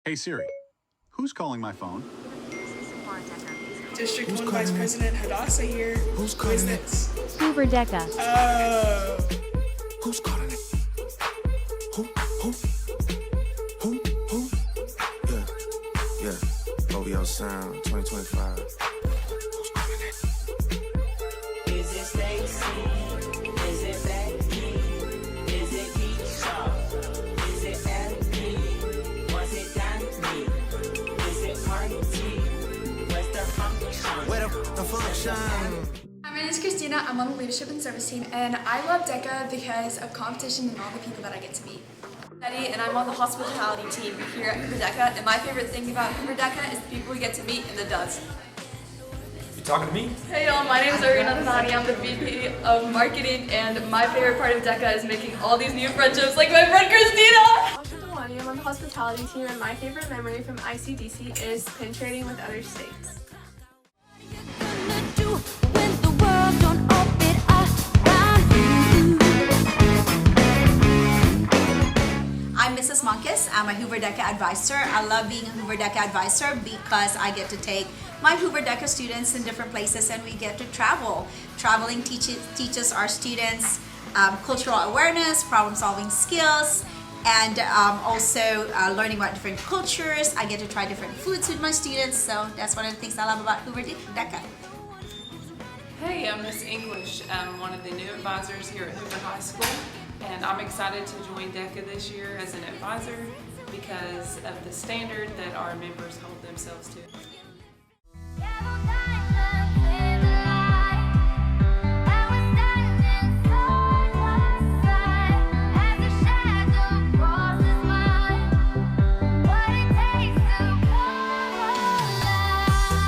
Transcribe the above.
Hey Siri, who's calling my phone? District 1 Vice President Hadassah here. Who's Who is calling it? this? Hoover DECA. Oh. Who's calling it? Who? Yeah. OVO Sound 2025. Who's calling it? Is it Stacy? Is it Becky? Is it Keisha? Is it Andy? Was it Danny? Is it Marty? Where's the function? Where the function? Hi, my name is Christina. I'm on the Leadership and Service team, and I love DECA because of competition and all the people that I get to meet. Betty, and I'm on the hospitality team here at Hoover DECA, and my favorite thing about Hoover DECA is the people we get to meet and the does. You talking to me? Hey y'all, my name is Arina Tanani. I'm the VP of Marketing, and my favorite part of DECA is making all these new friendships, like my friend Christina! I'm on the hospitality team, and my favorite memory from ICDC is pin trading with other states. I'm Mrs. Monkus. I'm a Hoover DECA advisor. I love being a Hoover DECA advisor because I get to take my Hoover DECA students in different places and we get to travel. Traveling teaches our students cultural awareness, problem-solving skills, and also learning about different cultures. I get to try different foods with my students, so that's one of the things I love about Hoover DECA. Hey, I'm Miss English. I'm one of the new advisors here at Hoover High School, and I'm excited to join DECA this year as an advisor because of the standard that our members hold themselves to.